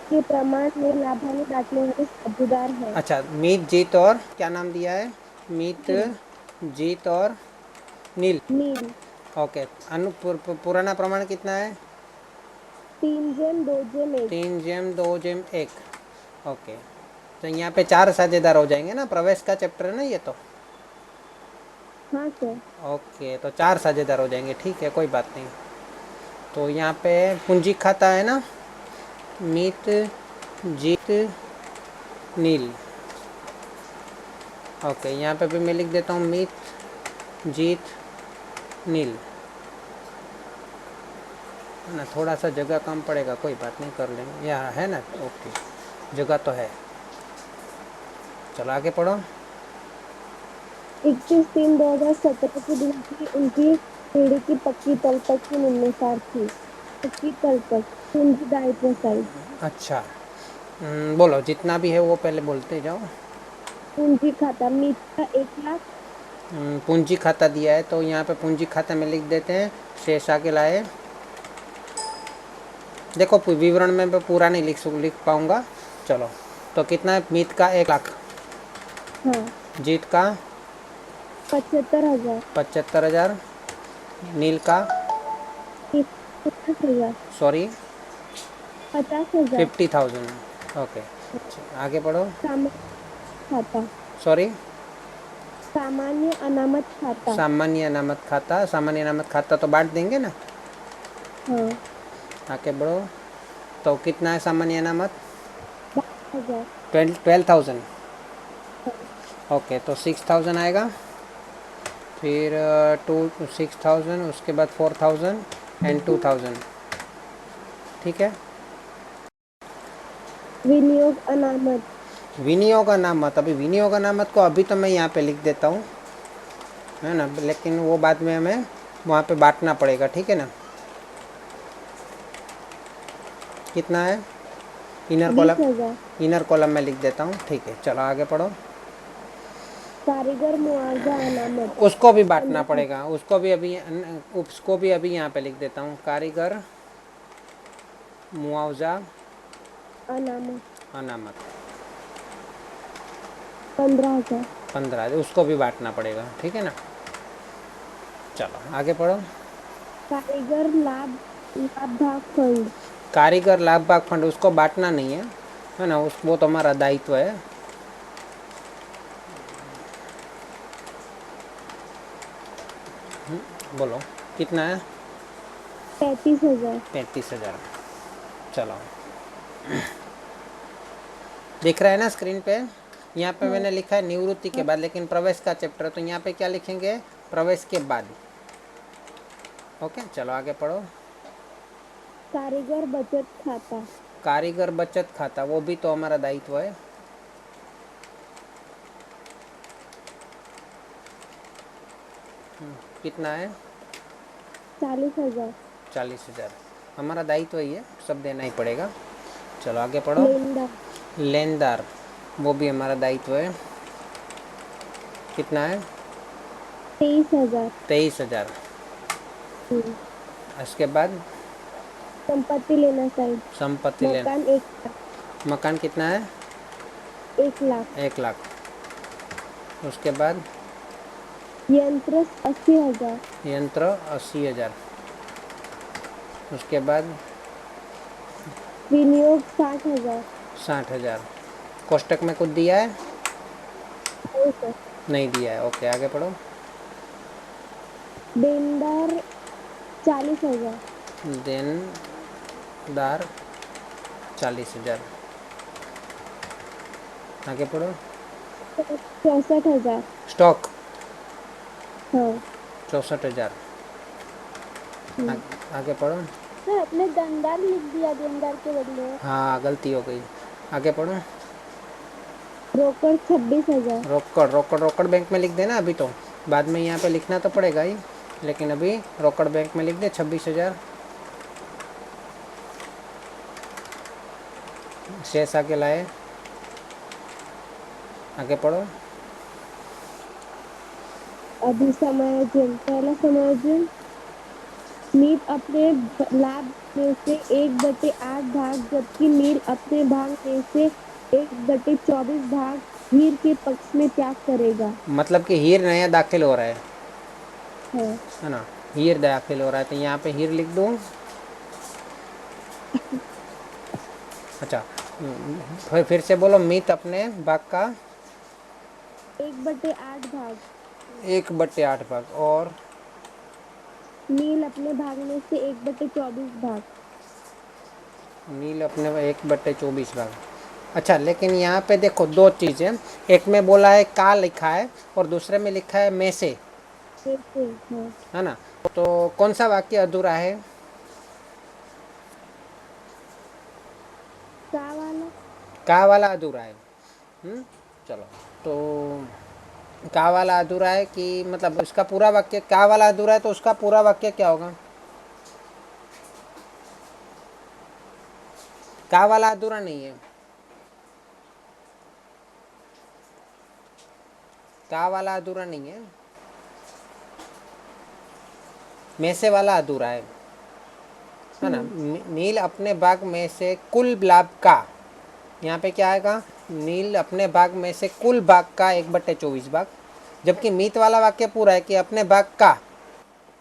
के प्रमाण में लाभांश बांटने वाले साझेदार हैं। अच्छा, मीत, जीत और क्या नाम दिया है? मीत, नील। जीत और नील। नील। ओके। पुराना प्रमाण कितना है? 3:2:1। 3:2:1। ओके। तो यहाँ पे 4 साझेदार हो जाएंगे ना, प्रवेश का चैप्टर है ना ये तो। हाँ सर। ओके, तो 4 साझेदार हो जाएंगे, ठीक है, कोई बात नहीं। तो यहाँ पे पूंजी खाता है ना, मीत, जीत, नील। ओके, यहाँ पे भी मैं लिख देता हूँ मीत, जीत, नील, है ना। थोड़ा सा जगह कम पड़ेगा, कोई बात नहीं, कर लेंगे, यहाँ है ना। ओके, जगह तो है। चलो आगे पढ़ो। 31/3/2017 के दिन की उनकी सीढ़ी की पक्की तल तक की निम्नानुसार थी। पक्की तल तक पूंजी दायित्व साइड। अच्छा, बोलो जितना भी है वो पहले बोलते जाओ। पूंजी खाता मीत का 1 लाख। पूंजी खाता दिया है तो यहाँ पे पूंजी खाता में लिख देते हैं शेष आगे लाए। देखो विवरण में मैं पूरा नहीं लिख पाऊँगा। चलो, तो कितना है? मीत का 1 लाख। हाँ। जीत का 75,000। 75,000। नील का, 50,000। सॉरी, 50,000। 50,000। ओके, आगे बढ़ो। सामान्य खाता। सॉरी, सामान्य अनामत खाता। सामान्य अनामत खाता। सामान्य अनामत खाता तो बांट देंगे ना। हाँ। आगे बढ़ो। तो कितना है सामान्य अनामत? 12,000। 12,000। हाँ। ओके, तो 6,000 आएगा। फिर 6,000, उसके बाद 4,000 एंड 2,000। ठीक है। विनियोग अनामत। विनियोग अनामत, अभी विनियोग अनामत को अभी तो मैं यहाँ पे लिख देता हूँ, है ना, लेकिन वो बाद में हमें वहाँ पे बांटना पड़ेगा, ठीक है ना। कितना है? Inner column, 20,000। इनर कॉलम में लिख देता हूँ, ठीक है। चलो आगे पढ़ो। कारीगर मुआवजा अनामत। उसको भी बांटना 15,000। पड़ेगा, उसको भी अभी यहाँ पे लिख देता हूँ। कारीगर मुआवजा अनामत। अनामत 15,000। 15, उसको भी बांटना पड़ेगा, ठीक है ना। चलो आगे पढ़ो। कारीगर लाभ लाभ भाग फंड। कारीगर लाभ भाग फंड उसको बांटना नहीं है ना, उस वो तो हमारा दायित्व है। बोलो कितना है? 35,000। 35,000। चलो, दिख रहा है ना स्क्रीन पे? यहाँ पे हाँ। मैंने लिखा है निवृत्ति के हाँ। बाद, लेकिन प्रवेश का चैप्टर, तो यहाँ पे क्या लिखेंगे? प्रवेश के बाद। ओके, चलो आगे पढ़ो। कारीगर बचत खाता। कारीगर बचत खाता, वो भी तो हमारा दायित्व है। कितना है? 40,000। 40,000। हमारा दायित्व ही है, सब देना ही पड़ेगा। चलो आगे पढ़ो। लेनदार। लेनदार, वो भी हमारा दायित्व है। कितना है? 23,000। 23,000। इसके बाद संपत्ति लेना साइड। संपत्ति लेन, मकान 1 लाख। मकान कितना है? 1 लाख। 1 लाख। उसके बाद यंत्र 80,000। यंत्र 80,000। उसके बाद विनियोग 60,000। 60,000। कोष्टक में कुछ दिया है? नहीं सर। नहीं दिया है। ओके, आगे पढ़ो। देनदार 40,000। देनदार 40,000। आगे पढ़ो। 64,000। स्टॉक हाँ। 64,000। हम्म। आगे पढ़ो। सर आपने देनदार लिख दिया देनदार के बदले। हाँ, गलती हो गई। आगे पढ़ो। रोकड़ 26,000। रोकड़, रोकड़, रोकड़ बैंक में लिख देना अभी तो, बाद में यहाँ पे लिखना तो पड़ेगा ही, लेकिन अभी रोकड़ बैंक में लिख दे 26,000। शेष आगे लाए। आगे पढ़ो। अभी समायोजन पहला समायोजन मीत अपने लाभ में से 1/8 भाग, जबकि नील अपने भाग में से 1/24 भाग हीर के पक्ष में त्याग करेगा। मतलब कि हीर नया दाखिल हो रहा है। है ना, हीर दाखिल हो रहा है, तो यहाँ पे हीर लिख दूँ। अच्छा, फिर से बोलो। मीत अपने भाग का 1/8 भाग, 1/8 भाग, और नील अपने भाग में से 1/24 भाग। नील अपने 1/24 भाग। अच्छा, लेकिन यहाँ पे देखो दो चीज़ें, एक में बोला है का लिखा है और दूसरे में लिखा है में से, ऐसे है। है ना। तो कौन सा वाक्य अधूरा है? का वाला। का वाला अधूरा है। चलो, तो का वाला अधूरा है कि मतलब उसका पूरा वाक्य, का वाला अधूरा है तो उसका पूरा वाक्य क्या होगा? का वाला अधूरा नहीं है, का वाला अधूरा नहीं है, में से वाला अधूरा है ना। नील अपने भाग में से कुल लाभ का, यहाँ पे क्या आएगा? नील अपने भाग में से कुल भाग का 1/24 भाग, जबकि मीत वाला वाक्य पूरा है कि अपने भाग का,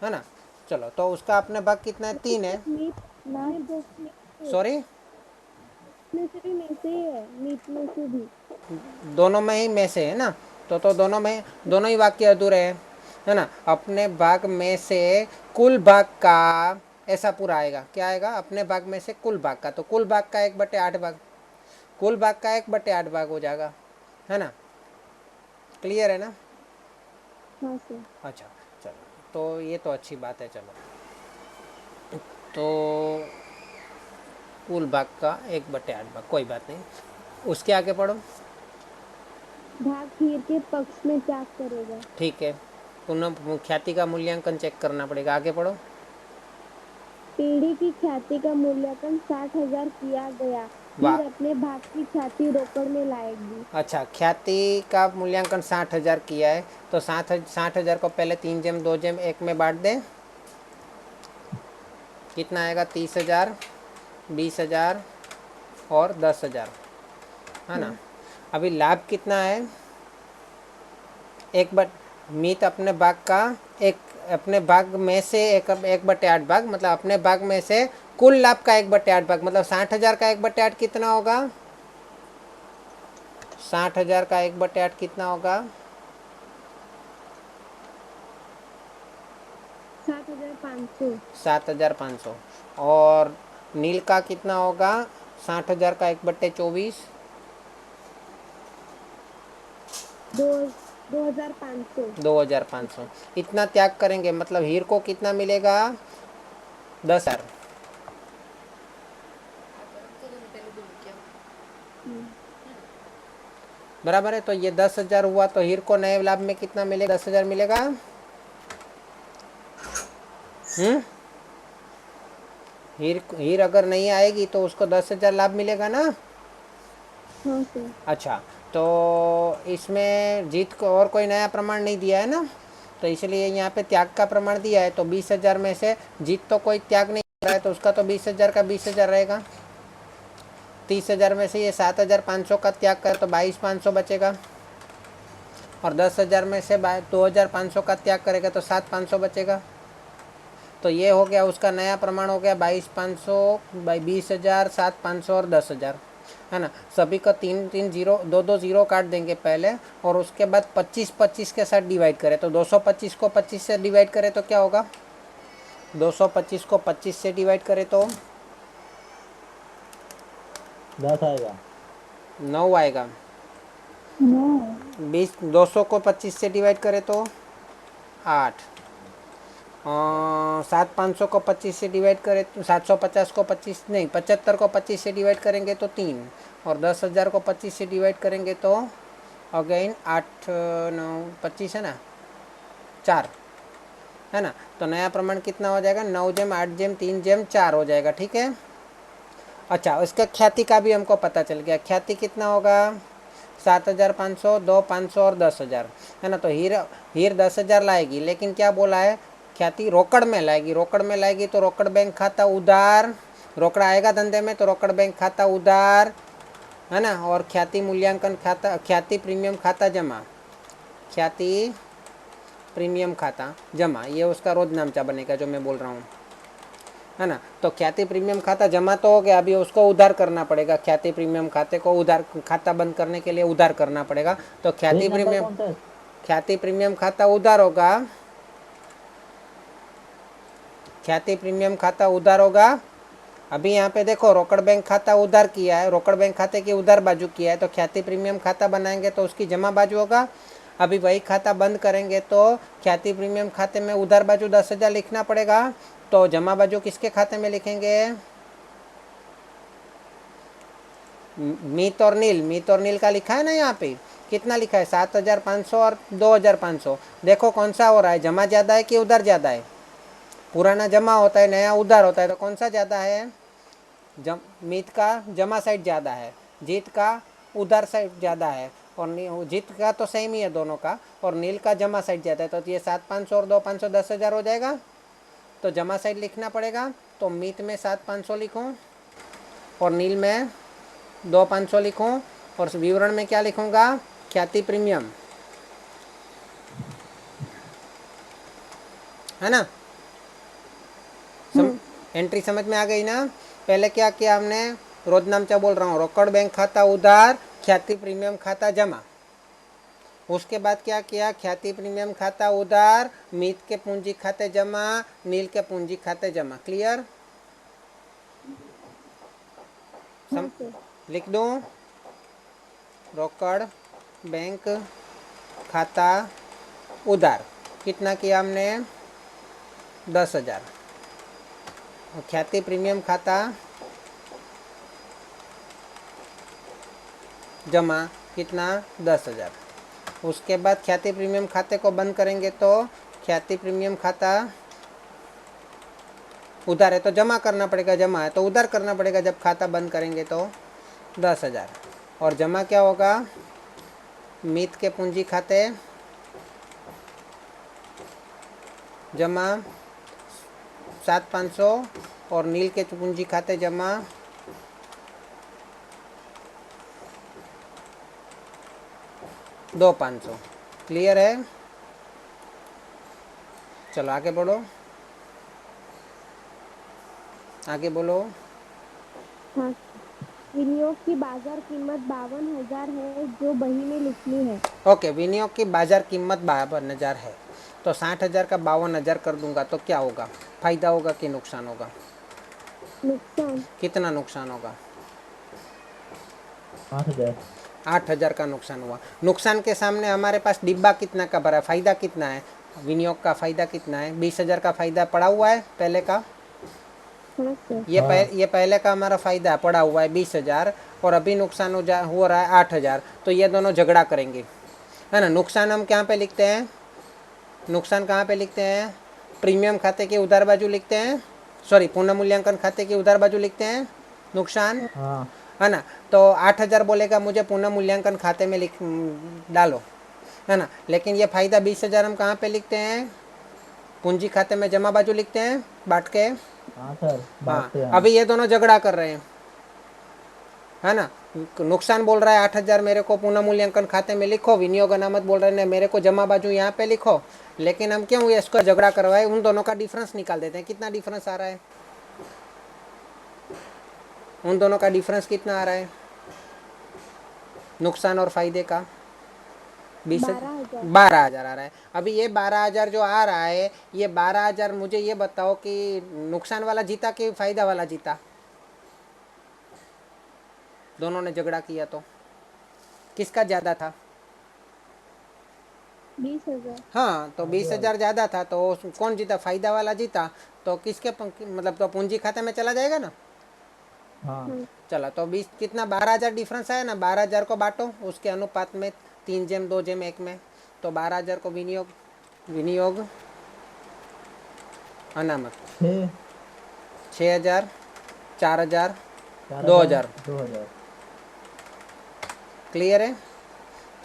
है ना। चलो, तो उसका अपने भाग कितना है? 3 है। मीत ना सॉरी, में से भी में से ही है, मीत में से भी। दोनों में ही में से है ना, तो दोनों में, दोनों ही वाक्य अधूरे हैं, है ना। अपने भाग में से कुल भाग का, ऐसा पूरा आएगा। क्या आएगा? अपने भाग में से कुल भाग का, तो कुल भाग का 1/8 भाग, कुल भाग का 1/8 भाग हो जाएगा, है ना। क्लियर है ना? हाँ सर। अच्छा, चलो, तो ये तो अच्छी बात है। चलो, तो कुल भाग का 1/8 भाग, कोई बात नहीं। उसके आगे पढ़ो। भाग हीर के पक्ष में त्याग करेगा। ठीक है, पुनः ख्याति का मूल्यांकन चेक करना पड़ेगा। आगे पढ़ो। पीढ़ी की ख्याति का मूल्यांकन 60,000 किया गया। वाह। हीर अपने भाग की ख्याति रोकड़ में लाएगी। अच्छा, ख्याति का मूल्यांकन 60,000 किया है, तो 60,000 को पहले 3/2/1 में बांट दें। कितना आएगा? 30,000, 20,000 और 10,000, है ना। अभी लाभ कितना है? मीत अपने भाग का एक, अपने भाग में से 1/8 भाग, मतलब अपने भाग में से कुल लाभ का 1/8 भाग, मतलब 60,000 का 1/8 कितना होगा? 60,000 का 1/8 कितना होगा? 7,500। 7,500। और नील का कितना होगा? 60,000 का 1/24, 2,500। 2,500। इतना त्याग करेंगे, मतलब हीर को कितना मिलेगा? 10,000। बराबर है, तो ये 10,000 हुआ, तो हीर को नए लाभ में कितना मिलेगा? 10,000 मिलेगा। हीर अगर नहीं आएगी तो उसको 10,000 लाभ मिलेगा ना। हाँ सर। अच्छा, तो इसमें जीत को और कोई नया प्रमाण नहीं दिया है ना, तो इसलिए यहाँ पे त्याग का प्रमाण दिया है। तो 20,000 में से जीत तो कोई त्याग नहीं कर रहा है, तो उसका तो 20,000 का 20,000 रहेगा। 30,000 में से ये 7,500 का त्याग कर तो 22,500 बचेगा, और 10,000 में से 2,500 का त्याग करेगा तो 7,500 बचेगा। तो ये हो गया उसका नया प्रमाण, हो गया 22,500 बाई 20,000, 7,500 और 10,000, है ना। सभी का 3-3 जीरो, 2-2 जीरो काट देंगे पहले, और उसके बाद 25-25 के साथ डिवाइड करें, तो 225 को 25 से डिवाइड करें तो क्या होगा? 225 को 25 से डिवाइड करें तो 10 आएगा। 9 आएगा। 200 को 25 से डिवाइड करें तो 8। 7,500 को 25 से डिवाइड करें तो 750 को 25 नहीं, 75 को 25 से डिवाइड करेंगे तो 3, और 10,000 को 25 से डिवाइड करेंगे तो अगेन 8, 9, 25 है ना, 4, है ना। तो नया प्रमाण कितना हो जाएगा? 9/8/3/4 हो जाएगा। ठीक है। अच्छा, उसका ख्याति का भी हमको पता चल गया। ख्याति कितना होगा? 7,500, 2,500 और 10,000, है ना। तो हीर 10,000 लाएगी, लेकिन क्या बोला है? ख्याति रोकड़ में लाएगी, रोकड़ में लाएगी तो रोकड़ बैंक खाता उधार, रोकड़ा आएगा धंधे में तो रोकड़ बैंक खाता उधार, है ना। और ख्याति मूल्यांकन खाता, ख्याति प्रीमियम खाता जमा, ख्याति प्रीमियम खाता जमा, ये उसका रोज नामचा बनेगा जो मैं बोल रहा हूँ, है ना। तो ख्याति प्रीमियम खाता जमा तो हो गया, अभी उसको उधार करना पड़ेगा। ख्याति प्रीमियम खाते को उधार, खाता बंद करने के लिए उधार करना पड़ेगा। तो ख्याति पेज नंबर प्रीमियम, कौन सा है? ख्याति प्रीमियम खाता उधार होगा, ख्याति प्रीमियम खाता उधार होगा। अभी यहाँ पे देखो रोकड़ बैंक खाता उधार किया है, रोकड़ बैंक खाते की उधार बाजू किया है, तो ख्याति प्रीमियम खाता बनाएंगे तो उसकी जमा बाजू होगा। अभी वही खाता बंद करेंगे तो ख्याति प्रीमियम खाते में उधार बाजू 10,000 लिखना पड़ेगा, तो जमा बाजू किसके खाते में लिखेंगे? मीत और नील, मीत और नील का लिखा है ना यहाँ पे, कितना लिखा है? 7,500 और 2,500। देखो कौन सा हो रहा है, जमा ज़्यादा है कि उधार ज़्यादा है? पुराना जमा होता है, नया उधार होता है, तो कौन सा ज़्यादा है? मीत का जमा साइड ज़्यादा है, जीत का उधार साइड ज़्यादा है, और जीत का तो सेम ही है दोनों का, और नील का जमा साइड ज़्यादा है। तो ये 7,500 और 2,500 10,000 हो जाएगा, तो जमा साइड लिखना पड़ेगा। तो मीत में 7,500 लिखूँ और नील में 2,500 लिखूँ, और विवरण में क्या लिखूँगा? ख्याति प्रीमियम, है ना। एंट्री समझ में आ गई ना। पहले क्या किया हमने, रोज नामचा बोल रहा हूँ, रोकड़ बैंक खाता उधार, ख्याति प्रीमियम खाता जमा। उसके बाद क्या किया, ख्याति प्रीमियम खाता उधार, मीत के पूंजी खाते जमा, नील के पूंजी खाते जमा। क्लियर? लिख दूं, रोकड़ बैंक खाता उधार कितना किया हमने? 10,000। ख्याति प्रीमियम खाता जमा कितना? 10,000। उसके बाद ख्याति प्रीमियम खाते को बंद करेंगे तो ख्याति प्रीमियम खाता उधार है तो जमा करना पड़ेगा, जमा है तो उधार करना पड़ेगा। जब खाता बंद करेंगे तो 10,000, और जमा क्या होगा? मीत के पूंजी खाते जमा 7,500, और नील के पूंजी खाते जमा 2,500। क्लियर है? चलो आगे बढ़ो, आगे बोलो। हाँ, विनियोग की बाजार कीमत 52,000 है जो बही में लिखनी है। ओके, विनियोग की बाजार कीमत 52,000 है, तो 60,000 का 52,000 कर दूंगा तो क्या होगा? फायदा होगा कि नुकसान होगा? नुकसान। कितना नुकसान होगा? 8,000। 8,000 का नुकसान हुआ। नुकसान के सामने हमारे पास डिब्बा कितना का भरा है, फायदा कितना है? विनियोग का फायदा कितना है? 20,000 का फायदा पड़ा हुआ है पहले का। ये पहले का हमारा फायदा है, पड़ा हुआ है 20,000, और अभी नुकसान हो रहा है 8,000, तो ये दोनों झगड़ा करेंगे, है ना। नुकसान हम कहाँ पे लिखते हैं? नुकसान कहाँ पे लिखते हैं? प्रीमियम खाते की उधार बाजू लिखते हैं, सॉरी पुनः मूल्यांकन खाते की उधार बाजू लिखते हैं नुकसान, है ना। तो 8,000 बोलेगा मुझे पुनः मूल्यांकन खाते में लिख डालो, है ना। लेकिन ये फायदा 20,000 हम कहाँ पे लिखते हैं? पूंजी खाते में जमा बाजू लिखते हैं बांट के। हाँ सर, हाँ, बांटते हैं। अभी ये दोनों झगड़ा कर रहे हैं, है ना। नुकसान बोल रहा है 8,000 मेरे को पुनः मूल्यांकन खाते में लिखो, विनियोग अनामत बोल रहे हैं मेरे को जमा बाजू यहाँ पे लिखो। लेकिन हम क्यों इसको झगड़ा करवाए, उन दोनों का डिफरेंस निकाल देते हैं। कितना डिफरेंस आ रहा है? उन दोनों का डिफरेंस कितना आ रहा है नुकसान और फायदे का? 12,000 आ रहा है। अभी ये 12,000 जो आ रहा है, ये 12,000 मुझे ये बताओ कि नुकसान वाला जीता कि फायदा वाला जीता? दोनों ने झगड़ा किया तो किसका ज़्यादा था? 20,000। हाँ, तो 20,000 ज़्यादा था तो कौन जीता? फायदा वाला जीता। तो किसके मतलब तो पूंजी खाते में चला जाएगा ना। हाँ। चला तो 20 कितना 12,000 डिफरेंस आया ना। 12,000 को बांटो उसके अनुपात में 3:2:1 में, तो 12,000 को विनियोग, विनियोग अनामत 6,000, 4,000, 2,000। 2,000। क्लियर है?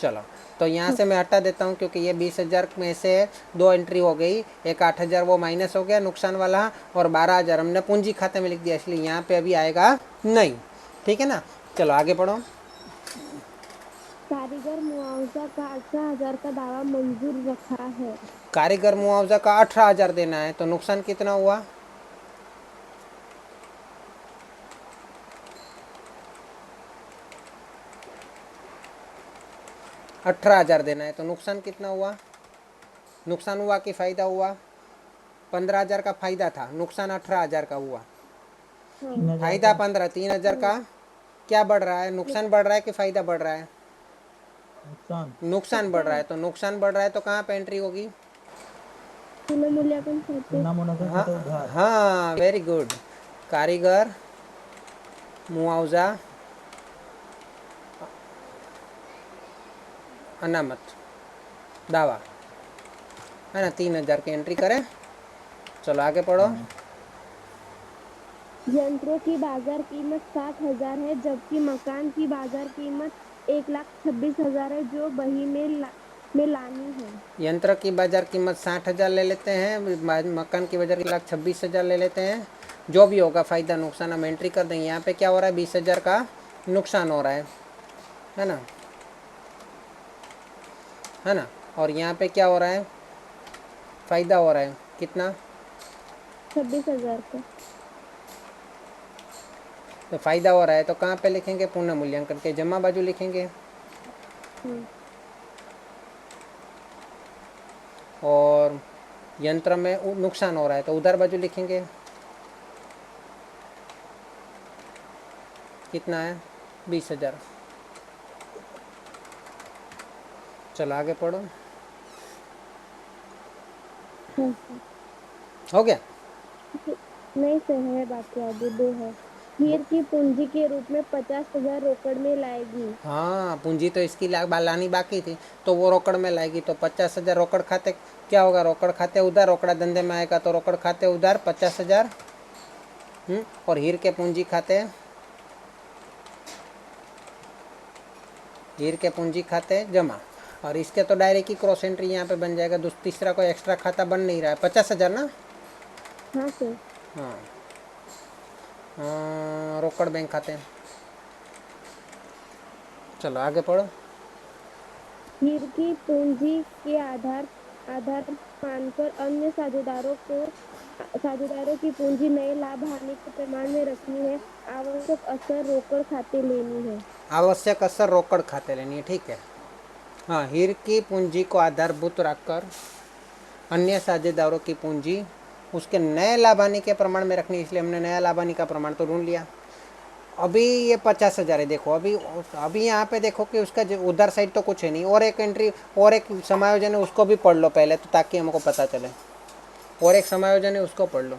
चलो तो यहाँ से मैं हटा देता हूँ क्योंकि ये 20,000 में से 2 एंट्री हो गई, एक 8,000 वो माइनस हो गया नुकसान वाला, और 12,000 हमने पूंजी खाते में लिख दिया, इसलिए यहाँ पे अभी आएगा नहीं। ठीक है ना, चलो आगे पढ़ो। कारीगर मुआवजा का 18,000 का दावा मंजूर रखा है। कारीगर मुआवजा का 18,000 देना है, तो नुकसान कितना हुआ? अठारह हजार देना है, तो नुकसान कितना हुआ? नुकसान हुआ कि फायदा हुआ? 15,000 का फायदा था, नुकसान 18,000 का हुआ। हाँ, 3,000 फायदा का 15, 3,000 का क्या बढ़ रहा है? नुकसान बढ़ रहा है कि फायदा बढ़ रहा है? नुकसान। नुकसान बढ़ रहा है, तो नुकसान बढ़ रहा है तो कहाँ पे एंट्री होगी? पुनर्मूल्यांकन खाते। पुनर्मूल्यांकन हाँ खाते उधार। हाँ, वेरी गुड। कारीगर मुआवजा अनामत दावा, है ना, 3,000 की एंट्री करें। चलो आगे पढ़ो। हाँ। यंत्रों की बाजार कीमत 60,000 है, जबकि मकान की बाजार कीमत 1,26,000 है, जो बही में लानी है। यंत्र की बाजार कीमत 60,000 ले लेते हैं, मकान की बाजार 1,26,000 ले लेते हैं। जो भी होगा फायदा नुकसान हम एंट्री कर देंगे। यहाँ पे क्या हो रहा है? 20,000 का नुकसान हो रहा है ना, है ना। और यहाँ पे क्या हो रहा है? फायदा हो रहा है, कितना? 26,000 का। तो फायदा हो रहा है तो कहाँ पे लिखेंगे? पुनः मूल्यांकन के जमा बाजू लिखेंगे। हम्म, और यंत्र में नुकसान हो रहा है तो उधार बाजू लिखेंगे। कितना है? 20,000। चलो आगे पढ़ो। हाँ, हो गया? नहीं सर, है बाकी आगे 2 है। हीर की पूंजी के रूप में 50,000 रोकड़ में लाएगी। हाँ, पूंजी तो इसकी लानी बाकी थी, तो वो रोकड़ में लाएगी। तो 50,000 रोकड़ खाते क्या होगा? रोकड़ खाते उधार, रोकड़ा धंधे में आएगा तो रोकड़ खाते उधार 50,000। और हीर के पूंजी खाते, हीर के पूंजी खाते जमा। और इसके तो डायरेक्ट ही क्रॉस एंट्री यहाँ पे बन जाएगा। तीसरा कोई एक्स्ट्रा खाता बन नहीं रहा है। 50,000 ना? हाँ सर। हाँ, रोकड़ बैंक खाते। चलो आगे पढ़ो। हीर की पूंजी के आधार आधार मानकर अन्य साझेदारों की पूंजी नए लाभ हानि के प्रमाण में रखनी है। आवश्यक असर रोकड़ खाते लेनी है। आवश्यक असर रोकड़ खाते लेनी है, ठीक है। हाँ, हीर की पूंजी को आधारभूत रखकर अन्य साझेदारों की पूंजी उसके नए लाभ हानि के प्रमाण में रखनी, इसलिए हमने नया लाभ हानि का प्रमाण तो ढूंढ लिया। अभी ये 50,000 है। देखो अभी यहाँ पे देखो कि उसका उधर साइड तो कुछ है नहीं। और एक एंट्री और एक समायोजन है, उसको भी पढ़ लो पहले, तो ताकि हमको पता चले। और एक समायोजन है, उसको पढ़ लो।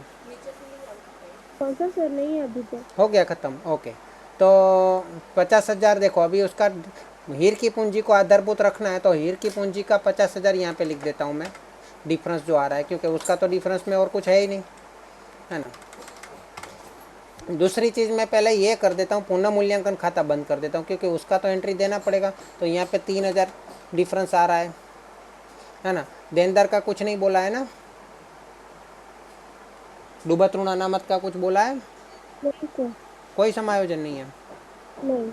कौन सा सर? नहीं है अभी तक। हो गया ख़त्म, ओके। तो 50,000 देखो, अभी उसका हीर की पूंजी को आधारभूत रखना है, तो हीर की पूंजी का 50,000 यहाँ पे लिख देता हूँ मैं, डिफरेंस जो आ रहा है, क्योंकि उसका तो डिफरेंस में और कुछ है ही नहीं, है ना। दूसरी चीज़ मैं पहले ये कर देता हूँ, पुनः मूल्यांकन खाता बंद कर देता हूँ, क्योंकि उसका तो एंट्री देना पड़ेगा। तो यहाँ पे 3,000 डिफरेंस आ रहा है ना। देनदार का कुछ नहीं बोला है ना, डूबत ऋण अनामत का कुछ बोला है? नहीं सर। कोई समायोजन नहीं है। नहीं।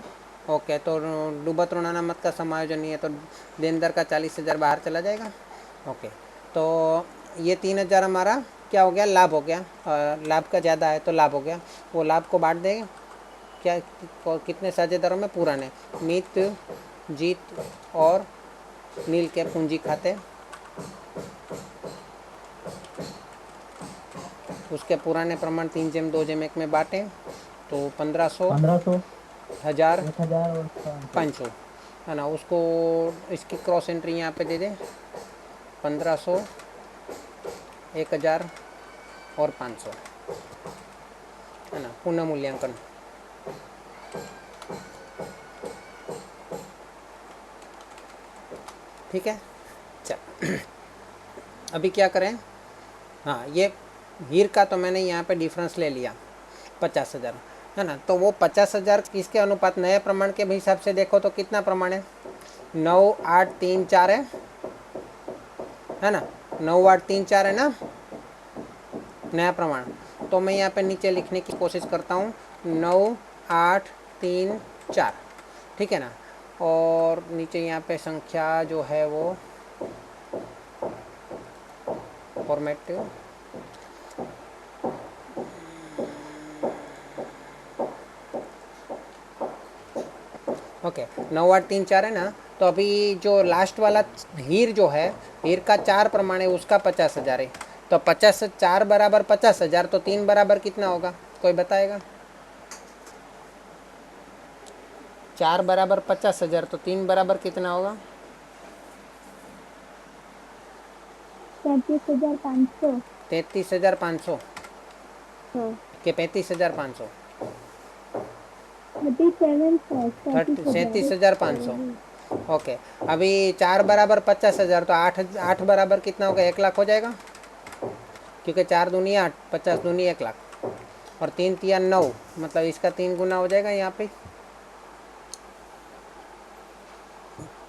ओके, तो डूबत ऋण अनामत का समायोजन नहीं है, तो देनदार का 40,000 बाहर चला जाएगा। ओके, तो ये 3,000 हमारा क्या हो गया? लाभ हो गया। लाभ का ज़्यादा है तो लाभ हो गया। वो लाभ को बांट देंगे क्या? कितने साझेदारों में? पुराने मीत, जीत और नील के पूंजी खाते, उसके पुराने प्रमाण 3/2/1 में बांटें, तो 1,500, 1,500, 1,000, 1,000 और 500। 500, है ना। उसको इसकी क्रॉस एंट्री यहाँ पे दे दें, 1,500, 1,000 और 500, है ना। पुनः मूल्यांकन, ठीक है। चल अभी क्या करें? हाँ, ये हीर का तो मैंने यहाँ पे डिफरेंस ले लिया 50,000, है ना। तो वो 50,000 किसके अनुपात? नए प्रमाण के हिसाब से देखो तो कितना प्रमाण है? 9834 है ना, 9834 है ना नया प्रमाण। तो मैं यहाँ पे नीचे लिखने की कोशिश करता हूँ 9834, ठीक है ना। और नीचे यहाँ पे संख्या जो है वो फॉर्मेट, ओके 9834 है ना। तो अभी जो लास्ट वाला हीर जो है, हीर का 4 प्रमाण है, उसका 50,000 है। तो 50 बराबर 50,000, तो 3 बराबर कितना होगा, कोई बताएगा? 4 बराबर 50,000, तो 3 बराबर कितना होगा? 33,500। 33,500 हाँ, के 35,500? 37,500। 37,500। ओके, अभी 4 बराबर 50,000, तो 8 बराबर कितना होगा, 1,00,000 हो जाएगा, क्योंकि 4 दूनी 8, 50 दूनी 1,00,000, और 3 तिया 9, मतलब इसका 3 गुना हो जाएगा। यहाँ पे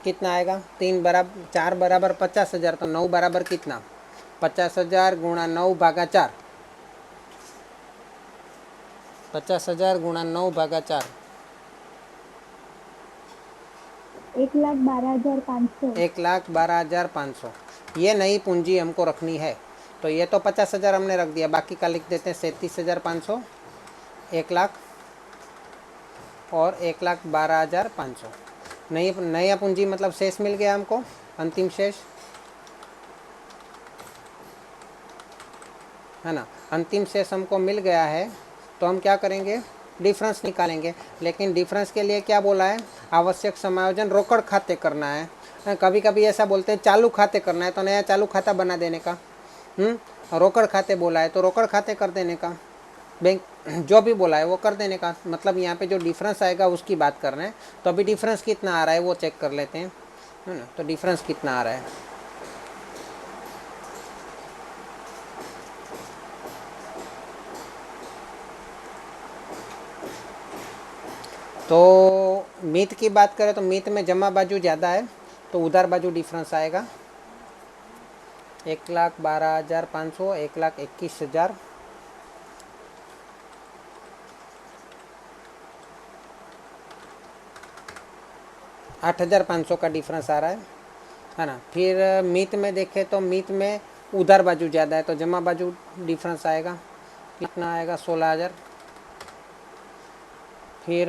कितना आएगा, 3 बराबर 4 बराबर 50,000, तो 9 बराबर कितना, 50,000 गुणा 9 भागा 4, 50,000 गुणा 9 भागा 4, 1,12,500। 1,12,500। ये नई पूंजी हमको रखनी है। तो ये तो 50,000 हमने रख दिया, बाकी का लिख देते हैं 37,500, 1,00,000 और 1,12,500। नई नया पूंजी मतलब शेष मिल गया हमको, अंतिम शेष है ना। अंतिम शेष हमको मिल गया है, तो हम क्या करेंगे, डिफरेंस निकालेंगे। लेकिन डिफरेंस के लिए क्या बोला है, आवश्यक समायोजन रोकड़ खाते करना है। कभी कभी ऐसा बोलते हैं चालू खाते करना है, तो नया चालू खाता बना देने का। रोकड़ खाते बोला है तो रोकड़ खाते कर देने का, बैंक जो भी बोला है वो कर देने का। मतलब यहाँ पे जो डिफरेंस आएगा उसकी बात कर रहे हैं। तो अभी डिफरेंस कितना आ रहा है वो चेक कर लेते हैं, है ना। तो डिफरेंस कितना आ रहा है, तो मीत की बात करें तो मीत में जमा बाजू ज़्यादा है, तो उधार बाजू डिफरेंस आएगा 1,12,500, 1,21,000, 8,500 का डिफरेंस आ रहा है ना। फिर मीत में देखें तो मीत में उधार बाजू ज़्यादा है, तो जमा बाजू डिफरेंस आएगा कितना आएगा, 16,000। फिर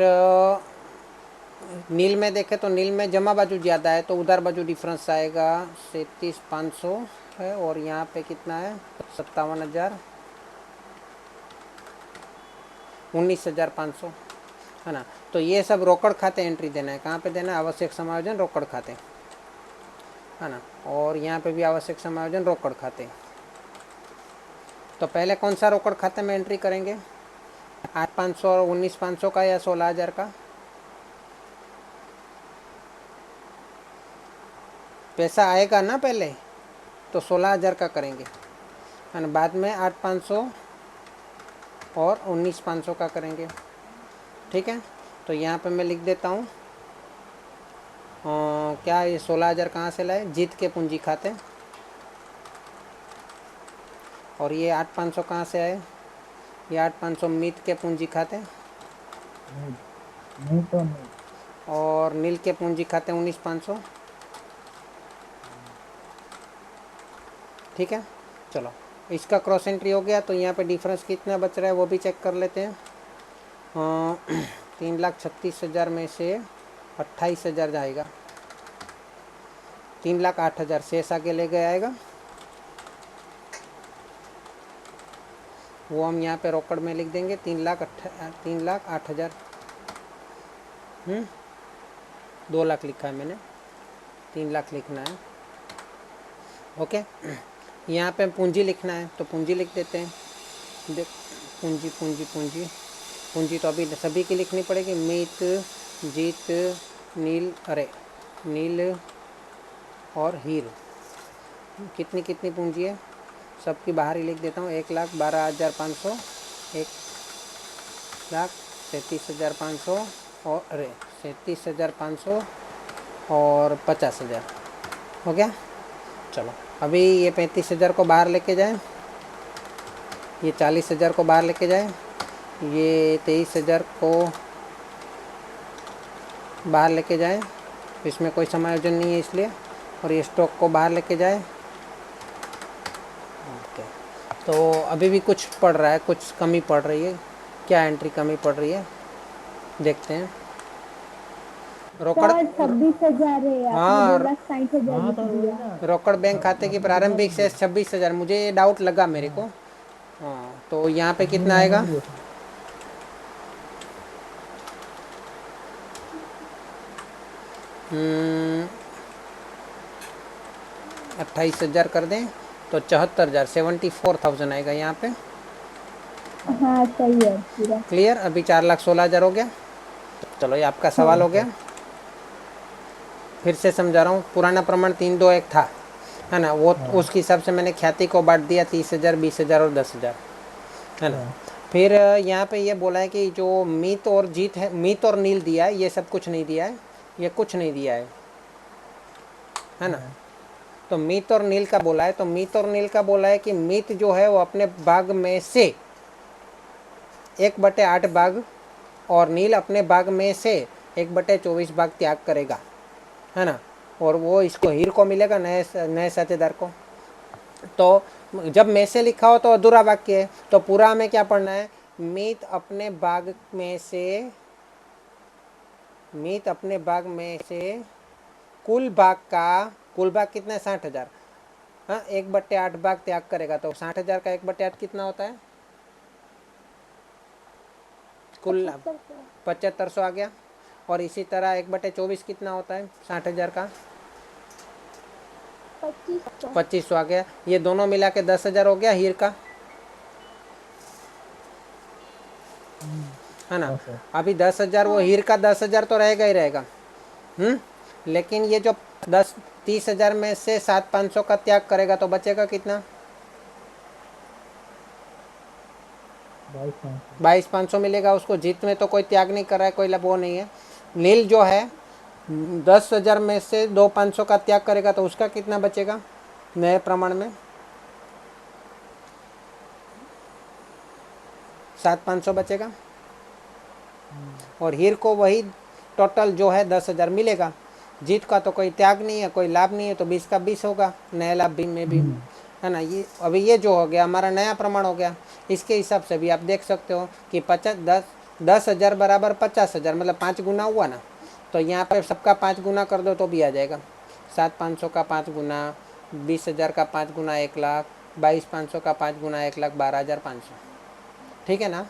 नील में देखें तो नील में जमा बाजू ज़्यादा है, तो उधार बाजू डिफरेंस आएगा 37,500 है, और यहाँ पे कितना है 57,000, 19,500 है ना। तो ये सब रोकड़ खाते एंट्री देना है, कहाँ पे देना है, आवश्यक समायोजन रोकड़ खाते है ना। और यहाँ पे भी आवश्यक समायोजन रोकड़ खाते। तो पहले कौन सा रोकड़ खाते में एंट्री करेंगे, 8,500 और 19,500 का या 16,000 का? पैसा आएगा ना पहले, तो 16,000 का करेंगे, है ना। बाद में 8,500 और 19,500 का करेंगे, ठीक है। तो यहाँ पे मैं लिख देता हूँ क्या, ये 16,000 कहाँ से लाए, जीत के पूंजी खाते, और ये 8,500 कहाँ से आए, ये 8,500 मीत के पूंजी खाते, नहीं नहीं तो नहीं। और नील के पूंजी खाते 19,500, ठीक है। चलो इसका क्रॉस एंट्री हो गया, तो यहाँ पे डिफरेंस कितना बच रहा है वो भी चेक कर लेते हैं। 3,36,000 में से 28,000 जाएगा, 3,08,000 शेष आगे ले गया आएगा, वो हम यहाँ पे रोकड़ में लिख देंगे 3,08,000। 2,00,000 लिखा है मैंने, 3,00,000 लिखना है, ओके। यहाँ पे पूंजी लिखना है, तो पूंजी लिख देते हैं। देख, पूंजी पूंजी पूंजी पूंजी तो अभी सभी की लिखनी पड़ेगी, मीत, जीत, नील, अरे नील और हीर, कितनी कितनी पूंजी है सबकी बाहर ही लिख देता हूँ। 1,12,500, 1,37,500, और अरे 37,500 और 50,000 हो गया। चलो अभी ये 35,000 को बाहर लेके जाए, ये 40,000 को बाहर लेके जाए, ये 23,000 को बाहर लेके जाए, इसमें कोई समायोजन नहीं है इसलिए, और ये स्टॉक को बाहर लेके जाए। ओके, तो अभी भी कुछ पड़ रहा है, कुछ कमी पड़ रही है। क्या एंट्री कमी पड़ रही है देखते हैं। रोकड़, सर 26,000 है, आपने हाँ 2,60,000 हाँ लिख तो वही दिया। ना। रोकड़ बैंक खाते की प्रारंभिक शेष 26,000, मुझे ये डाउट लगा मेरे को। हाँ तो यहाँ पे कितना मैंने आएगा? भी देखा। हम्म, 28,000 कर दें तो 74,000, 74,000 आएगा यहाँ पे। हाँ सही है पूरा। क्लियर? अभी 4,16,000 हो गया। चलो ये आपका हाँ सवाल हो गया। फिर से समझा रहा हूँ, पुराना प्रमाण 321 था, है ना, वो हाँ उसके हिसाब से मैंने ख्याति को बांट दिया 30,000, 20,000 और 10,000, है ना। हाँ फिर यहाँ पे ये बोला है कि जो मीत और जीत है, मीत और नील दिया है, ये सब कुछ नहीं दिया है, ये कुछ नहीं दिया है ना। हाँ तो मीत और नील का बोला है, तो मीत और नील का बोला है कि मीत जो है वो अपने भाग में से 1/8 भाग, और नील अपने भाग में से 1/24 भाग त्याग करेगा, है ना। और वो इसको हीर को मिलेगा, नए नए साझेदार को। तो जब में से लिखा हो तो अधूरा वाक्य है, तो पूरा हमें क्या पढ़ना है? मीत अपने भाग में से, मीत अपने भाग में से कुल भाग का, कुल भाग कितना है? 60,000। हाँ, 1/8 भाग त्याग करेगा, तो 60,000 का 1/8 कितना होता है? कुल लाभ 7500 आ गया। और इसी तरह 1/24 कितना होता है 60,000 का? 2500। 2500 आ गया। ये दोनों मिला के 10,000 हो गया हीर का, है ना। हाँ सर। अभी 10,000, वो हीर का 10,000 तो रहेगा ही रहेगा। लेकिन ये जो 30,000 में से 7,500 का त्याग करेगा तो बचेगा कितना? 22,500। 22,500 मिलेगा उसको। जीत में तो कोई त्याग नहीं कर रहा है, कोई वो नहीं है। नील जो है 10,000 में से 2,500 का त्याग करेगा तो उसका कितना बचेगा नए प्रमाण में? 7,500 बचेगा। और हीर को वही टोटल जो है 10,000 मिलेगा। जीत का तो कोई त्याग नहीं है, कोई लाभ नहीं है, तो 20 का 20 होगा नए लाभ भी में भी, है ना। ये अभी ये जो हो गया हमारा नया प्रमाण हो गया। इसके हिसाब से भी आप देख सकते हो कि 10,000 बराबर 50,000, मतलब 5 गुना हुआ ना। तो यहाँ पर सबका 5 गुना कर दो तो भी आ जाएगा। 7,500 का 5 गुना, 20,000 का 5 गुना 1,00,000, 22,500 का 5 गुना 1,12,500, ठीक है ना।